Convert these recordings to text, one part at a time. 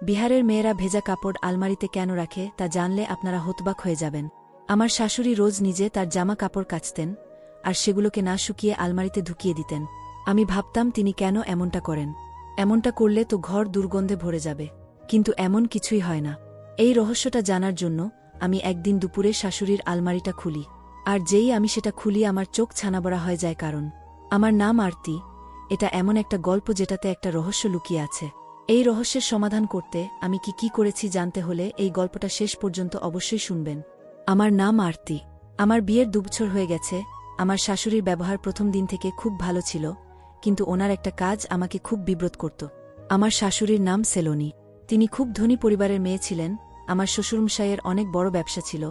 বিহারের মেয়েরা ভেজা কাপড় আলমারিতে কেন রাখে তা জানলে আপনারা হতবাক হয়ে যাবেন। আমার শাশুড়ি রোজ নিজে তার জামা কাপড় কাচতেন আর সেগুলোকে না শুকিয়ে আলমারিতে ঢুকিয়ে দিতেন। আমি ভাবতাম তিনি কেন এমনটা করেন। এমনটা করলে তো ঘর দুর্গন্ধে ভরে যাবে, কিন্তু এমন কিছুই হয় না। এই রহস্যটা জানার জন্য আমি একদিন দুপুরে শাশুড়ির আলমারিটা খুলি, আর যেই আমি সেটা খুলি আমার চোখ ছানাবড়া হয়ে যায়। কারণ আমার নাম আরতি। এটা এমন একটা গল্প যেটাতে একটা রহস্য লুকিয়ে আছে। এই রহস্যের সমাধান করতে আমি কি করেছি জানতে হলে এই গল্পটা শেষ পর্যন্ত অবশ্যই শুনবেন। আমার নাম আরতি। আমার বিয়ের 2 বছর হয়ে গেছে। আমার শাশুড়ির ব্যবহার প্রথম দিন থেকে খুব ভালো ছিল, কিন্তু ওনার একটা কাজ আমাকে খুব বিব্রত করত। আমার শাশুড়ির নাম সেলোনি। তিনি খুব ধনী পরিবারের মেয়ে ছিলেন। আমার শ্বশুরমশাইয়ের অনেক বড় ব্যবসা ছিল,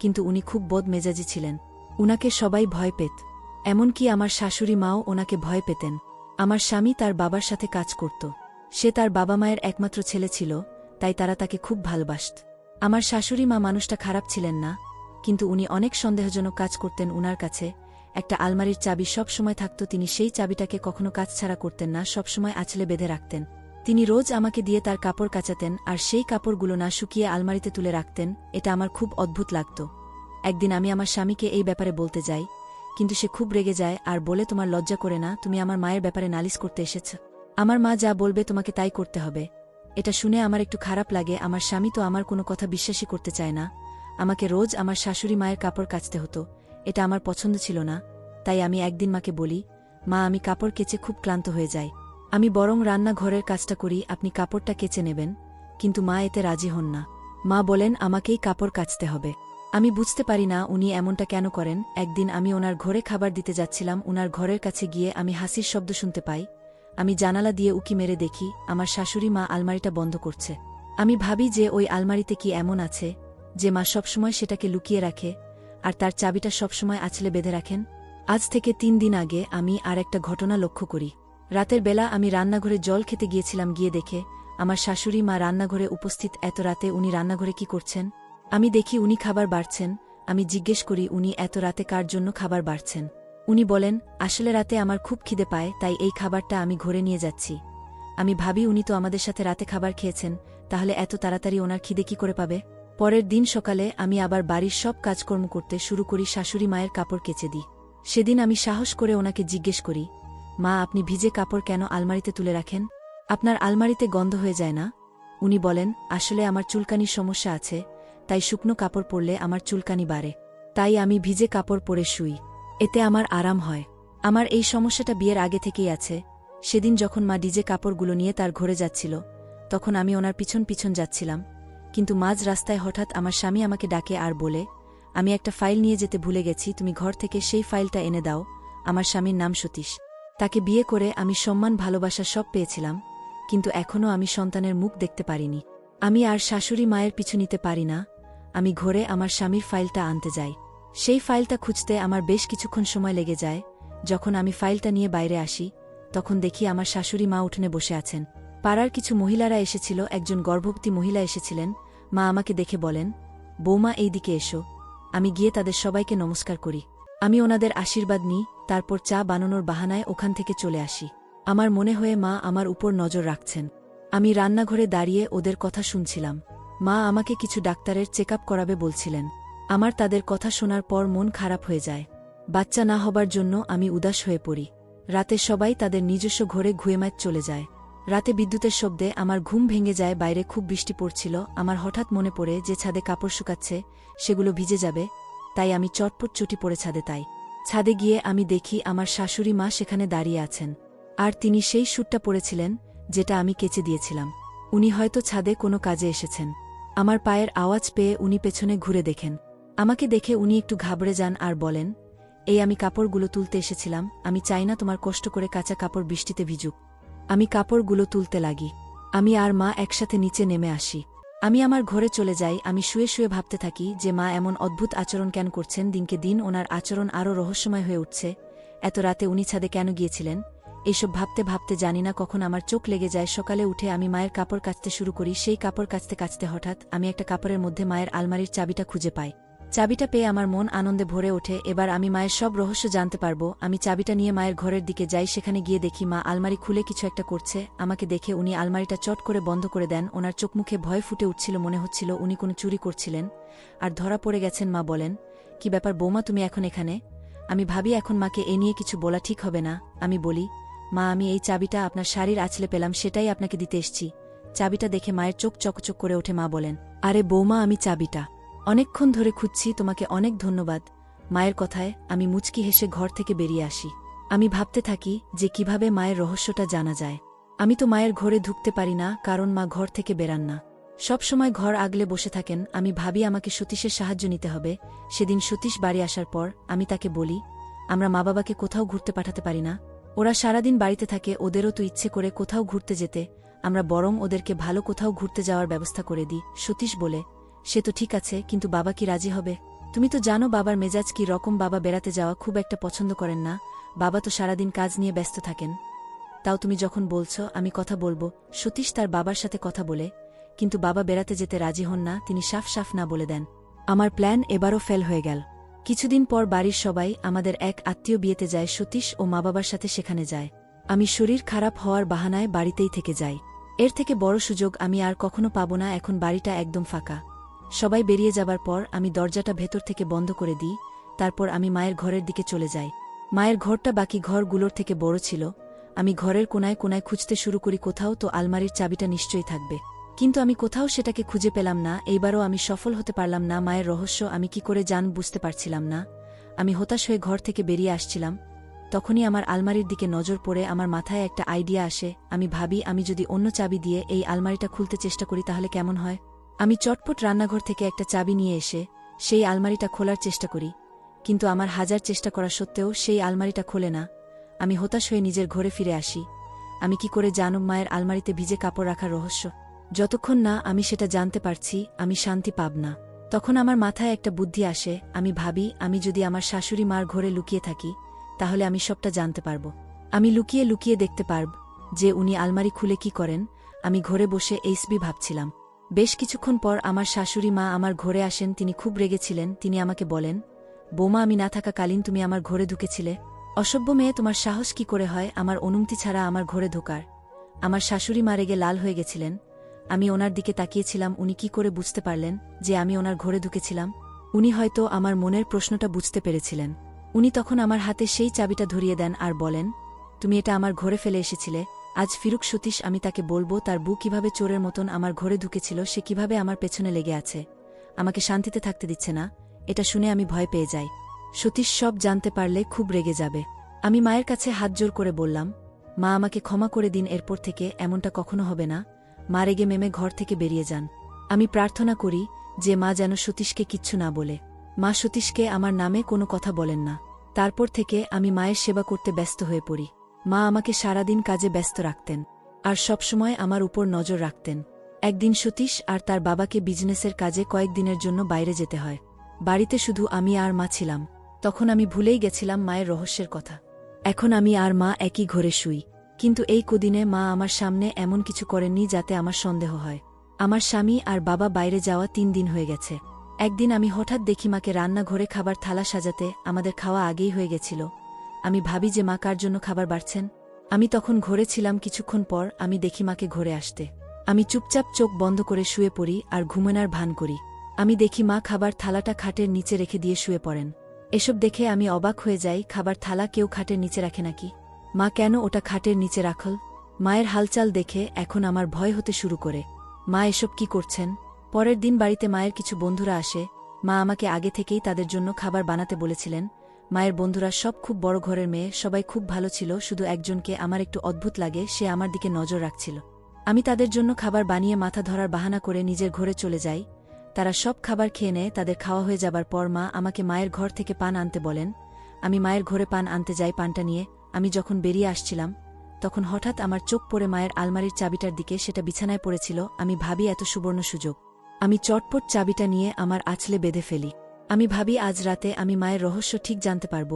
কিন্তু উনি খুব বদমেজাজি ছিলেন। উনাকে সবাই ভয় পেত, এমনকি আমার শাশুড়ি মাও ওনাকে ভয় পেতেন। আমার স্বামী তার বাবার সাথে কাজ করত। সে তার বাবা মায়ের একমাত্র ছেলে ছিল, তাই তারা তাকে খুব ভালোবাসত। আমার শাশুড়ি মা মানুষটা খারাপ ছিলেন না, কিন্তু উনি অনেক সন্দেহজনক কাজ করতেন। উনার কাছে একটা আলমারির চাবি সব সময় থাকত। তিনি সেই চাবিটাকে কখনো কাজ ছাড়া করতেন না, সবসময় আঁচলে বেঁধে রাখতেন। তিনি রোজ আমাকে দিয়ে তার কাপড় কাচাতেন আর সেই কাপড়গুলো না শুকিয়ে আলমারিতে তুলে রাখতেন। এটা আমার খুব অদ্ভুত লাগত। একদিন আমি আমার স্বামীকে এই ব্যাপারে বলতে যাই, কিন্তু সে খুব রেগে যায় আর বলে, তোমার লজ্জা করে না? তুমি আমার মায়ের ব্যাপারে নালিশ করতে এসেছ। আমার মা যা বলবে তোমাকে তাই করতে হবে। এটা শুনে আমার একটু খারাপ লাগে। আমার স্বামী তো আমার কোনো কথা বিশ্বাসই করতে চায় না। আমাকে রোজ আমার শাশুড়ি মায়ের কাপড় কাচতে হতো। এটা আমার পছন্দ ছিল না। তাই আমি একদিন মাকে বলি, মা, আমি কাপড় কেচে খুব ক্লান্ত হয়ে যাই। আমি বরং রান্নাঘরের কাজটা করি, আপনি কাপড়টা কেচে নেবেন। কিন্তু মা এতে রাজি হন না। মা বলেন আমাকেই কাপড় কাচতে হবে। আমি বুঝতে পারি না উনি এমনটা কেন করেন। একদিন আমি ওনার ঘরে খাবার দিতে যাচ্ছিলাম। ওনার ঘরের কাছে গিয়ে আমি হাসির শব্দ শুনতে পাই। আমি জানালা দিয়ে উকি মেরে দেখি আমার শাশুড়ি মা আলমারিটা বন্ধ করছে। আমি ভাবি যে ওই আলমারিতে কি এমন আছে যে মা সবসময় সেটাকে লুকিয়ে রাখে আর তার চাবিটা সবসময় আঁচলে বেঁধে রাখেন। আজ থেকে 3 দিন আগে আমি আর একটা ঘটনা লক্ষ্য করি। রাতের বেলা আমি রান্নাঘরে জল খেতে গিয়েছিলাম। গিয়ে দেখে আমার শাশুড়ি মা রান্নাঘরে উপস্থিত। এত রাতে উনি রান্নাঘরে কি করছেন? আমি দেখি উনি খাবার বাড়ছেন। আমি জিজ্ঞেস করি, উনি এত রাতে কার জন্য খাবার বাড়ছেন? উনি বলেন, আসলে রাতে আমার খুব খিদে পায়, তাই এই খাবারটা আমি ঘরে নিয়ে যাচ্ছি। আমি ভাবি উনি তো আমাদের সাথে রাতে খাবার খেয়েছেন, তাহলে এত তাড়াতাড়ি ওনার খিদে কি করে পাবে? পরের দিন সকালে আমি আবার বাড়ির সব কাজকর্ম করতে শুরু করি। শাশুড়ি মায়ের কাপড় কেচে দিই। সেদিন আমি সাহস করে ওনাকে জিজ্ঞেস করি, মা, আপনি ভিজে কাপড় কেন আলমারিতে তুলে রাখেন? আপনার আলমারিতে গন্ধ হয়ে যায় না? উনি বলেন, আসলে আমার চুলকানির সমস্যা আছে, তাই শুকনো কাপড় পরলে আমার চুলকানি বাড়ে। তাই আমি ভিজে কাপড় পরে শুই, এতে আমার আরাম হয়। আমার এই সমস্যাটা বিয়ের আগে থেকেই আছে। সেদিন যখন মা ডিজে কাপড়গুলো নিয়ে তার ঘরে যাচ্ছিল, তখন আমি ওনার পিছন পিছন যাচ্ছিলাম। কিন্তু মাঝ রাস্তায় হঠাৎ আমার স্বামী আমাকে ডাকে আর বলে, আমি একটা ফাইল নিয়ে যেতে ভুলে গেছি, তুমি ঘর থেকে সেই ফাইলটা এনে দাও। আমার স্বামীর নাম সতীশ। তাকে বিয়ে করে আমি সম্মান ভালোবাসা সব পেয়েছিলাম, কিন্তু এখনও আমি সন্তানের মুখ দেখতে পারিনি। আমি আর শাশুড়ি মায়ের পিছু নিতে পারি না। আমি ঘরে আমার স্বামীর ফাইলটা আনতে যাই। সেই ফাইলটা খুঁজতে আমার বেশ কিছুক্ষণ সময় লেগে যায়। যখন আমি ফাইলটা নিয়ে বাইরে আসি, তখন দেখি আমার শাশুড়ি মা উঠোনে বসে আছেন। পাড়ার কিছু মহিলারা এসেছিল, একজন গর্ভবতী মহিলা এসেছিলেন। মা আমাকে দেখে বলেন, বৌমা, এই দিকে এসো। আমি গিয়ে তাদের সবাইকে নমস্কার করি। আমি ওনাদের আশীর্বাদ নিই, তারপর চা বানানোর বাহানায় ওখান থেকে চলে আসি। আমার মনে হয়ে মা আমার উপর নজর রাখছেন। আমি রান্নাঘরে দাঁড়িয়ে ওদের কথা শুনছিলাম। মা আমাকে কিছু ডাক্তারের চেকআপ করাবে বলছিলেন। আমার তাদের কথা শোনার পর মন খারাপ হয়ে যায়। বাচ্চা না হবার জন্য আমি উদাস হয়ে পড়ি। রাতে সবাই তাদের নিজস্ব ঘরে ঘুমাতে চলে যায়। রাতে বিদ্যুতের শব্দে আমার ঘুম ভেঙে যায়। বাইরে খুব বৃষ্টি পড়ছিল। আমার হঠাৎ মনে পড়ে যে ছাদে কাপড় শুকাচ্ছে, সেগুলো ভিজে যাবে। তাই আমি চটপট চটি পড়ে ছাদে গিয়ে আমি দেখি আমার শাশুড়ি মা সেখানে দাঁড়িয়ে আছেন। আর তিনি সেই স্যুটটা পরেছিলেন যেটা আমি কেচে দিয়েছিলাম। উনি হয়তো ছাদে কোনো কাজে এসেছেন। আমার পায়ের আওয়াজ পেয়ে উনি পেছনে ঘুরে দেখেন। আমাকে দেখে উনি একটু ঘাবড়ে যান আর বলেন, এই আমি কাপড়গুলো তুলতে এসেছিলাম। আমি চাই না তোমার কষ্ট করে কাঁচা কাপড় বৃষ্টিতে ভিজুক। আমি কাপড়গুলো তুলতে লাগি। আমি আর মা একসাথে নিচে নেমে আসি। আমি আমার ঘরে চলে যাই। আমি শুয়ে শুয়ে ভাবতে থাকি যে মা এমন অদ্ভুত আচরণ কেন করছেন। দিনকে দিন ওনার আচরণ আরও রহস্যময় হয়ে উঠছে। এত রাতে উনি ছাদে কেন গিয়েছিলেন? এইসব ভাবতে ভাবতে জানি না কখন আমার চোখ লেগে যায়। সকালে উঠে আমি মায়ের কাপড় কাচতে শুরু করি। সেই কাপড় কাচতে কাচতে হঠাৎ আমি একটা কাপড়ের মধ্যে মায়ের আলমারির চাবিটা খুঁজে পাই। চাবিটা পেয়ে আমার মন আনন্দে ভরে ওঠে। এবার আমি মায়ের সব রহস্য জানতে পারবো। আমি চাবিটা নিয়ে মায়ের ঘরের দিকে যাই। সেখানে গিয়ে দেখি মা আলমারি খুলে কিছু একটা করছে। আমাকে দেখে উনি আলমারিটা চট করে বন্ধ করে দেন। ওনার চোখমুখে ভয় ফুটে উঠছিল, মনে হচ্ছিল উনি কোনো চুরি করছিলেন আর ধরা পড়ে গেছেন। মা বলেন, কি ব্যাপার বৌমা, তুমি এখন এখানে? আমি ভাবি এখন মাকে এ নিয়ে কিছু বলা ঠিক হবে না। আমি বলি, মা আমি এই চাবিটা আপনার শাড়ির আঁচলে পেলাম, সেটাই আপনাকে দিতে এসছি। চাবিটা দেখে মায়ের চোখ চকচক করে ওঠে। মা বলেন, আরে বৌমা, আমি চাবিটা অনেকক্ষণ ধরে খুঁজছি, তোমাকে অনেক ধন্যবাদ। মায়ের কথায় আমি মুচকি হেসে ঘর থেকে বেরিয়ে আসি। আমি ভাবতে থাকি যে কিভাবে মায়ের রহস্যটা জানা যায়। আমি তো মায়ের ঘরে ঢুকতে পারি না, কারণ মা ঘর থেকে বেরান না, সব সময় ঘর আগলে বসে থাকেন। আমি ভাবি আমাকে সতীশের সাহায্য নিতে হবে। সেদিন সতীশ বাড়ি আসার পর আমি তাকে বলি, আমরা মা বাবাকে কোথাও ঘুরতে পাঠাতে পারি না? ওরা সারাদিন বাড়িতে থাকে, ওদেরও তো ইচ্ছে করে কোথাও ঘুরতে যেতে। আমরা বরং ওদেরকে ভালো কোথাও ঘুরতে যাওয়ার ব্যবস্থা করে দিই। সতীশ বলে, সে তো ঠিক আছে, কিন্তু বাবা কি রাজি হবে? তুমি তো জানো বাবার মেজাজ কি রকম, বাবা বেড়াতে যাওয়া খুব একটা পছন্দ করেন না। বাবা তো সারাদিন কাজ নিয়ে ব্যস্ত থাকেন। তাও তুমি যখন বলছ আমি কথা বলবো। সতীশ তার বাবার সাথে কথা বলে, কিন্তু বাবা বেড়াতে যেতে রাজি হন না, তিনি সাফ সাফ না বলে দেন। আমার প্ল্যান এবারও ফেল হয়ে গেল। কিছুদিন পর বাড়ির সবাই আমাদের এক আত্মীয় বিয়েতে যায়। সতীশ ও মা বাবার সাথে সেখানে যায়। আমি শরীর খারাপ হওয়ার বাহানায় বাড়িতেই থেকে যাই। এর থেকে বড় সুযোগ আমি আর কখনো পাব না। এখন বাড়িটা একদম ফাঁকা। সবাই বেরিয়ে যাবার পর আমি দরজাটা ভেতর থেকে বন্ধ করে দিই। তারপর আমি মায়ের ঘরের দিকে চলে যাই। মায়ের ঘরটা বাকি ঘরগুলোর থেকে বড় ছিল। আমি ঘরের কোনায় কোনায় খুঁজতে শুরু করি, কোথাও তো আলমারির চাবিটা নিশ্চয়ই থাকবে, কিন্তু আমি কোথাও সেটাকে খুঁজে পেলাম না। এইবারও আমি সফল হতে পারলাম না। মায়ের রহস্য আমি কি করে বুঝতে পারছিলাম না। আমি হতাশ হয়ে ঘর থেকে বেরিয়ে আসছিলাম, তখনই আমার আলমারির দিকে নজর পড়ে আমার মাথায় একটা আইডিয়া আসে। আমি ভাবি, আমি যদি অন্য চাবি দিয়ে এই আলমারিটা খুলতে চেষ্টা করি তাহলে কেমন হয়? আমি চটপট রান্নাঘর থেকে একটা চাবি নিয়ে এসে সেই আলমারিটা খোলার চেষ্টা করি, কিন্তু আমার হাজার চেষ্টা করা সত্ত্বেও সেই আলমারিটা খোলে না। আমি হতাশ হয়ে নিজের ঘরে ফিরে আসি। আমি কি করে জানব মায়ের আলমারিতে ভিজে কাপড় রাখার রহস্য? যতক্ষণ না আমি সেটা জানতে পারছি আমি শান্তি পাব না। তখন আমার মাথায় একটা বুদ্ধি আসে। আমি ভাবি, আমি যদি আমার শাশুড়ি মার ঘরে লুকিয়ে থাকি তাহলে আমি সবটা জানতে পারব। আমি লুকিয়ে লুকিয়ে দেখতে পারব যে উনি আলমারি খুলে কি করেন। আমি ঘরে বসে এইসবি ভাবছিলাম। বেশ কিছুক্ষণ পর আমার শাশুড়ি মা আমার ঘরে আসেন। তিনি খুব রেগেছিলেন। তিনি আমাকে বলেন, বৌমা, আমি না থাকাকালীন তুমি আমার ঘরে ঢুকেছিলে। অসভ্য মেয়ে, তোমার সাহস কি করে হয় আমার অনুমতি ছাড়া আমার ঘরে ঢোকার? আমার শাশুড়ি মা রেগে লাল হয়ে গেছিলেন। আমি ওনার দিকে তাকিয়েছিলাম। উনি কি করে বুঝতে পারলেন যে আমি ওনার ঘরে ঢুকেছিলাম? উনি হয়তো আমার মনের প্রশ্নটা বুঝতে পেরেছিলেন। উনি তখন আমার হাতে সেই চাবিটা ধরিয়ে দেন আর বলেন, তুমি এটা আমার ঘরে ফেলে এসেছিলে। আজ ফিরুক সতীশ, আমি তাকে বলবো তার বউ কিভাবে চোরের মতন আমার ঘরে ঢুকেছিল, সে কিভাবে আমার পেছনে লেগে আছে, আমাকে শান্তিতে থাকতে দিচ্ছে না। এটা শুনে আমি ভয় পেয়ে যাই। সতীশ সব জানতে পারলে খুব রেগে যাবে। আমি মায়ের কাছে হাত জোর করে বললাম, মা, আমাকে ক্ষমা করে দিন, এরপর থেকে এমনটা কখনো হবে না। মা রেগে মেমে ঘর থেকে বেরিয়ে যান। আমি প্রার্থনা করি যে মা যেন সতীশকে কিচ্ছু না বলে। মা সতীশকে আমার নামে কোনো কথা বলেন না। তারপর থেকে আমি মায়ের সেবা করতে ব্যস্ত হয়ে পড়ি। মা আমাকে সারাদিন কাজে ব্যস্ত রাখতেন আর সবসময় আমার উপর নজর রাখতেন। একদিন সতীশ আর তার বাবাকে বিজনেসের কাজে কয়েকদিনের জন্য বাইরে যেতে হয়। বাড়িতে শুধু আমি আর মা ছিলাম। তখন আমি ভুলেই গেছিলাম মায়ের রহস্যের কথা। এখন আমি আর মা একই ঘরে শুই, কিন্তু এই কদিনে মা আমার সামনে এমন কিছু করেননি যাতে আমার সন্দেহ হয়। আমার স্বামী আর বাবা বাইরে যাওয়া 3 দিন হয়ে গেছে। একদিন আমি হঠাৎ দেখি মাকে রান্নাঘরে খাবার থালা সাজাতে। আমাদের খাওয়া আগেই হয়ে গেছিল। আমি ভাবি যে মা কার জন্য খাবার বাড়ছেন। আমি তখন ঘরে ছিলাম। কিছুক্ষণ পর আমি দেখি মাকে ঘরে আসতে। আমি চুপচাপ চোখ বন্ধ করে শুয়ে পড়ি আর ঘুমানোর ভান করি। আমি দেখি মা খাবার থালাটা খাটের নিচে রেখে দিয়ে শুয়ে পড়েন। এসব দেখে আমি অবাক হয়ে যাই। খাবার থালা কেউ খাটের নিচে রাখে নাকি? মা কেন ওটা খাটের নিচে রাখল? মায়ের হালচাল দেখে এখন আমার ভয় হতে শুরু করে। মা এসব কি করছেন? পরের দিন বাড়িতে মায়ের কিছু বন্ধুরা আসে। মা আমাকে আগে থেকেই তাদের জন্য খাবার বানাতে বলেছিলেন। মায়ের বন্ধুরা সব খুব বড় ঘরের মেয়ে, সবাই খুব ভালো ছিল। শুধু একজনকে আমার একটু অদ্ভুত লাগে, সে আমার দিকে নজর রাখছিল। আমি তাদের জন্য খাবার বানিয়ে মাথা ধরার বাহানা করে নিজের ঘরে চলে যাই। তারা সব খাবার খেয়ে নেয়। তাদের খাওয়া হয়ে যাবার পর মা আমাকে মায়ের ঘর থেকে পান আনতে বলেন। আমি মায়ের ঘরে পান আনতে যাই। পানটা নিয়ে আমি যখন বেরিয়ে আসছিলাম তখন হঠাৎ আমার চোখ পড়ে মায়ের আলমারির চাবিটার দিকে। সেটা বিছানায় পড়েছিল। আমি ভাবি, এত সুবর্ণ সুযোগ। আমি চটপট চাবিটা নিয়ে আমার আঁচলে বেঁধে ফেলি। আমি ভাবি আজ রাতে আমি মায়ের রহস্য ঠিক জানতে পারব।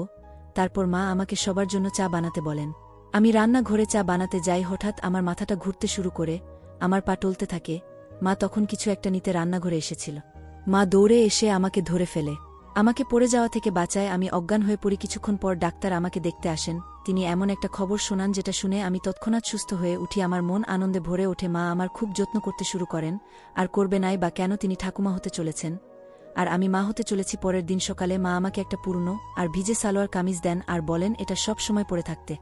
তারপর মা আমাকে সবার জন্য চা বানাতে বলেন। আমি রান্নাঘরে চা বানাতে যাই। হঠাৎ আমার মাথাটা ঘুরতে শুরু করে, আমার পা টলতে থাকে। মা তখন কিছু একটা নিতে রান্নাঘরে এসেছিল। মা দৌড়ে এসে আমাকে ধরে ফেলে। আমাকে পড়ে যাওয়া থেকে বাঁচায়। আমি অজ্ঞান হয়ে পড়ি। কিছুক্ষণ পর ডাক্তার আমাকে দেখতে আসেন। তিনি এমন একটা খবর শোনান যেটা শুনে আমি তৎক্ষণাৎ সুস্থ হয়ে উঠি। আমার মন আনন্দে ভরে ওঠে। মা আমার খুব যত্ন করতে শুরু করেন। আর করবে নাই বা কেন, তিনি ঠাকুমা হতে চলেছেন আর আমি মা হতে চলেছি। পরের দিন সকালে মা আমাকে একটা পুরনো আর ভিজে সালোয়ার কামিজ দেন আর বলেন এটা সব সময় পরে থাকতে।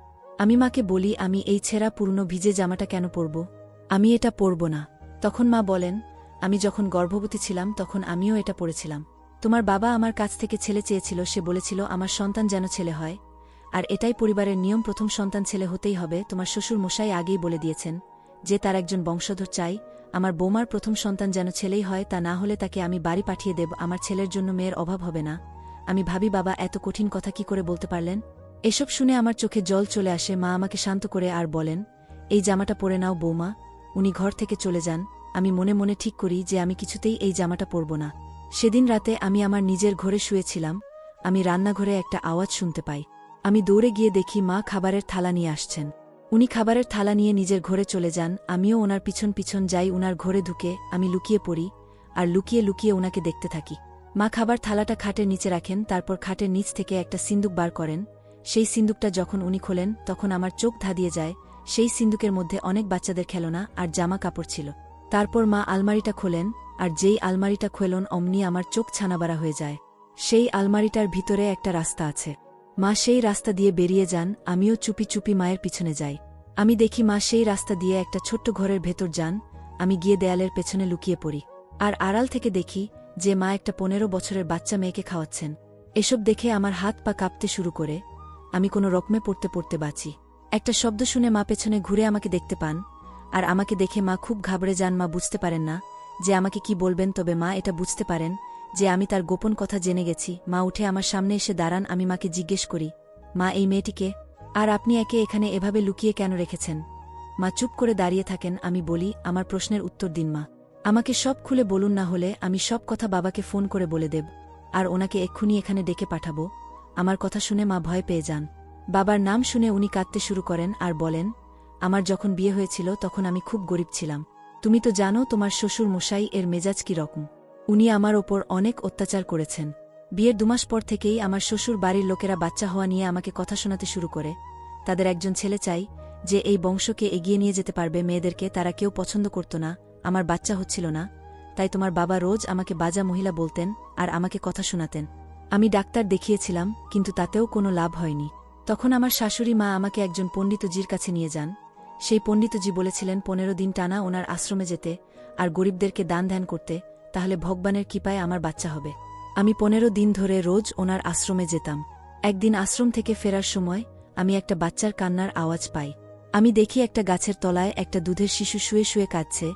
আমি মাকে বলি, আমি এই ছেঁড়া পুরনো ভিজে জামাটা কেন পরব? আমি এটা পরব না। তখন মা বলেন, আমি যখন গর্ভবতী ছিলাম তখন আমিও এটা পরেছিলাম। তোমার বাবা আমার কাছ থেকে ছেলে চেয়েছিল। সে বলেছিল আমার সন্তান যেন ছেলে হয়, আর এটাই পরিবারের নিয়ম, প্রথম সন্তান ছেলে হতেই হবে। তোমার শ্বশুর মশাই আগেই বলে দিয়েছেন যে তার একজন বংশধর চাই। আমার বৌমার প্রথম সন্তান যেন ছেলেই হয়, তা না হলে তাকে আমি বাড়ি পাঠিয়ে দেব। আমার ছেলের জন্য মেয়ের অভাব হবে না। আমি ভাবি, বাবা এত কঠিন কথা কি করে বলতে পারলেন? এসব শুনে আমার চোখে জল চলে আসে। মা আমাকে শান্ত করে আর বলেন, এই জামাটা পরে নাও বৌমা। উনি ঘর থেকে চলে যান। আমি মনে মনে ঠিক করি যে আমি কিছুতেই এই জামাটা পরব না। সেদিন রাতে আমি আমার নিজের ঘরে শুয়েছিলাম। আমি রান্নাঘরে একটা আওয়াজ শুনতে পাই। আমি দৌড়ে গিয়ে দেখি মা খাবারের থালা নিয়ে আসছেন। উনি খাবারের থালা নিয়ে নিজের ঘরে চলে যান। আমিও ওনার পিছন পিছন যাই। উনার ঘরে ঢুকে আমি লুকিয়ে পড়ি আর লুকিয়ে লুকিয়ে ওনাকে দেখতে থাকি। মা খাবার থালাটা খাটের নিচে রাখেন, তারপর খাটের নিচ থেকে একটা সিন্দুক বার করেন। সেই সিন্দুকটা যখন উনি খোলেন তখন আমার চোখ ধাঁধিয়ে যায়। সেই সিন্দুকের মধ্যে অনেক বাচ্চাদের খেলনা আর জামা কাপড় ছিল। তারপর মা আলমারিটা খোলেন, আর যেই আলমারিটা খোলেন অমনি আমার চোখ ছানাবাড়া হয়ে যায়। সেই আলমারিটার ভিতরে একটা রাস্তা আছে। মা সেই রাস্তা দিয়ে বেরিয়ে যান। আমিও চুপি চুপি মায়ের পিছনে যাই। আমি দেখি মা সেই রাস্তা দিয়ে একটা ছোট্ট ঘরের ভেতর যান। আমি গিয়ে দেয়ালের পেছনে লুকিয়ে পড়ি আর আড়াল থেকে দেখি যে মা একটা 15 বছরের বাচ্চা মেয়েকে খাওয়াচ্ছেন। এসব দেখে আমার হাত পা কাঁপতে শুরু করে। আমি কোনো রকমে পড়তে পড়তে বাঁচি। একটা শব্দ শুনে মা পেছনে ঘুরে আমাকে দেখতে পান, আর আমাকে দেখে মা খুব ঘাবড়ে যান। মা বুঝতে পারেন না যে আমাকে কি বলবেন, তবে মা এটা বুঝতে পারেন যে আমি তার গোপন কথা জেনে গেছি। মা উঠে আমার সামনে এসে দাঁড়ান। আমি মাকে জিজ্ঞেস করি, মা এই মেয়েটিকে আর আপনি একে এখানে এভাবে লুকিয়ে কেন রেখেছেন? মা চুপ করে দাঁড়িয়ে থাকেন। আমি বলি, আমার প্রশ্নের উত্তর দিন মা। আমাকে সব খুলে বলুন, না হলে আমি সব কথা বাবাকে ফোন করে বলে দেব আর ওনাকে এক্ষুনি এখানে ডেকে পাঠাবো। আমার কথা শুনে মা ভয় পেয়ে যান। বাবার নাম শুনে উনি কাঁদতে শুরু করেন আর বলেন, আমার যখন বিয়ে হয়েছিল তখন আমি খুব গরিব ছিলাম। তুমি তো জানো তোমার শ্বশুর মশাই এর মেজাজ কি রকম। উনি আমার ওপর অনেক অত্যাচার করেছেন। বিয়ের 2 মাস পর থেকেই আমার শ্বশুর বাড়ির লোকেরা বাচ্চা হওয়া নিয়ে আমাকে কথা শোনাতে শুরু করে। তাদের একজন ছেলে চাই যে এই বংশকে এগিয়ে নিয়ে যেতে পারবে। মেয়েদেরকে তারা কেউ পছন্দ করত না। আমার বাচ্চা হচ্ছিল না, তাই তোমার বাবা রোজ আমাকে বাজা মহিলা বলতেন আর আমাকে কথা শোনাতেন। আমি ডাক্তার দেখিয়েছিলাম, কিন্তু তাতেও কোনো লাভ হয়নি। তখন আমার শাশুড়ি মা আমাকে একজন পণ্ডিতজির কাছে নিয়ে যান। সেই পণ্ডিতজি বলেছিলেন 15 দিন টানা ওনার আশ্রমে যেতে আর গরিবদেরকে দান ধ্যান করতে, তাহলে ভগবানের কৃপায় আমার বাচ্চা হবে। আমি 15 দিন ধরে রোজ ওনার আশ্রমে যেতাম। একদিন আশ্রম থেকে ফেরার সময় আমি একটা বাচ্চার কান্নার আওয়াজ পাই। আমি দেখি একটা গাছের তলায় একটা দুধের শিশু শুয়ে শুয়ে কাঁদছে।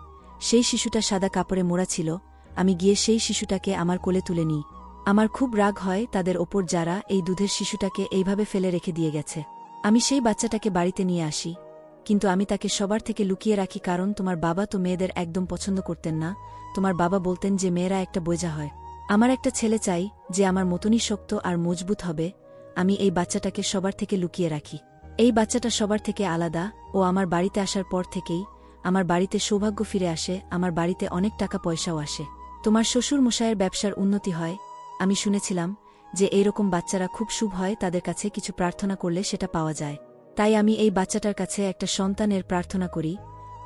সেই শিশুটা সাদা কাপড়ে মোড়া ছিল। আমি গিয়ে সেই শিশুটাকে আমার কোলে তুলে নিই। আমার খুব রাগ হয় তাদের ওপর যারা এই দুধের শিশুটাকে এইভাবে ফেলে রেখে দিয়ে গেছে। আমি সেই বাচ্চাটাকে বাড়িতে নিয়ে আসি, কিন্তু আমি তাকে সবার থেকে লুকিয়ে রাখি, কারণ তোমার বাবা তো মেয়েদের একদম পছন্দ করতেন না। তোমার বাবা বলতেন যে মেয়েরা একটা বোঝা হয়। আমার একটা ছেলে চাই যে আমার মতনই শক্ত আর মজবুত হবে। আমি এই বাচ্চাটাকে সবার থেকে লুকিয়ে রাখি। এই বাচ্চাটা সবার থেকে আলাদা। ও আমার বাড়িতে আসার পর থেকেই আমার বাড়িতে সৌভাগ্য ফিরে আসে। আমার বাড়িতে অনেক টাকা পয়সাও আসে। তোমার শ্বশুর মশায়ের ব্যবসার উন্নতি হয়। আমি শুনেছিলাম যে এইরকম বাচ্চারা খুব শুভ হয়, তাদের কাছে কিছু প্রার্থনা করলে সেটা পাওয়া যায়। তাই আমি এই বাচ্চাটার কাছে একটা সন্তানের প্রার্থনা করি,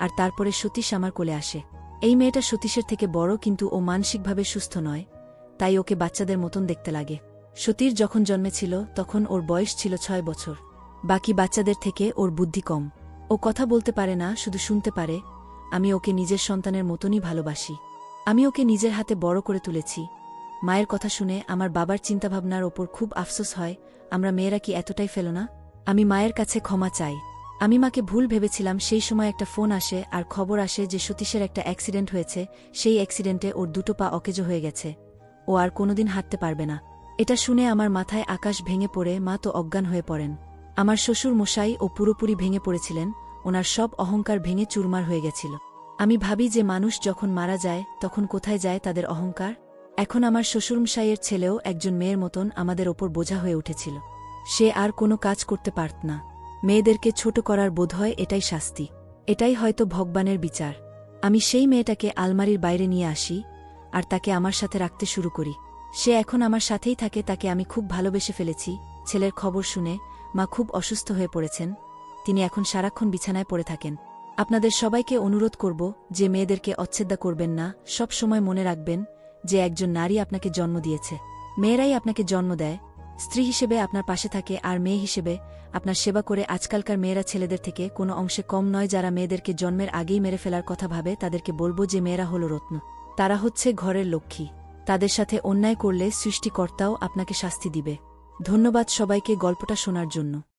আর তারপরে সতীশ আমার কোলে আসে। এই মেয়েটা সতীশের থেকে বড়, কিন্তু ও মানসিকভাবে সুস্থ নয়, তাই ওকে বাচ্চাদের মতন দেখতে লাগে। সতীর যখন জন্মেছিল তখন ওর বয়স ছিল 6 বছর। বাকি বাচ্চাদের থেকে ওর বুদ্ধি কম। ও কথা বলতে পারে না, শুধু শুনতে পারে। আমি ওকে নিজের সন্তানের মতনই ভালোবাসি। আমি ওকে নিজের হাতে বড় করে তুলেছি। মায়ের কথা শুনে আমার বাবার চিন্তাভাবনার ওপর খুব আফসোস হয়। আমরা মেয়েরা কি এতটাই ফেলো না? আমি মায়ের কাছে ক্ষমা চাই। আমি মাকে ভুল ভেবেছিলাম। সেই সময় একটা ফোন আসে আর খবর আসে যে সতীশের একটা অ্যাক্সিডেন্ট হয়েছে। সেই অ্যাক্সিডেন্টে ওর 2টো পা অকেজো হয়ে গেছে। ও আর কোনোদিন হাঁটতে পারবে না। এটা শুনে আমার মাথায় আকাশ ভেঙে পড়ে। মা তো অজ্ঞান হয়ে পড়েন। আমার শ্বশুর মশাই ও পুরোপুরি ভেঙে পড়েছিলেন। ওনার সব অহংকার ভেঙে চুরমার হয়ে গেছিল। আমি ভাবি যে মানুষ যখন মারা যায় তখন কোথায় যায় তাদের অহংকার। এখন আমার শ্বশুরমশাইয়ের ছেলেও একজন মেয়ের মতন আমাদের ওপর বোঝা হয়ে উঠেছিল। সে আর কোনো কাজ করতে পারত না। মেয়েদেরকে ছোট করার বোধহয় এটাই শাস্তি। এটাই হয়তো ভগবানের বিচার। আমি সেই মেয়েটাকে আলমারির বাইরে নিয়ে আসি আর তাকে আমার সাথে রাখতে শুরু করি। সে এখন আমার সাথেই থাকে, তাকে আমি খুব ভালোবেসে ফেলেছি। ছেলের খবর শুনে মা খুব অসুস্থ হয়ে পড়েছেন, তিনি এখন সারাক্ষণ বিছানায় পড়ে থাকেন। আপনাদের সবাইকে অনুরোধ করব যে মেয়েদেরকে অচ্ছেদ্যা করবেন না, সব সময় মনে রাখবেন যে একজন নারী আপনাকে জন্ম দিয়েছে। মেয়েরাই আপনাকে জন্ম দেয়, স্ত্রী হিসেবে আপনার পাশে থাকে আর মেয়ে হিসেবে আপনার সেবা করে। আজকালকার মেয়েরা ছেলেদের থেকে কোনো অংশে কম নয়। যারা মেয়েদেরকে জন্মের আগেই মেরে ফেলার কথা ভাবে তাদেরকে বলবো যে মেয়েরা হল রত্ন, তারা হচ্ছে ঘরের লক্ষ্মী। তাদের সাথে অন্যায় করলে সৃষ্টিকর্তাও আপনাকে শাস্তি দিবে। ধন্যবাদ সবাইকে গল্পটা শোনার জন্য।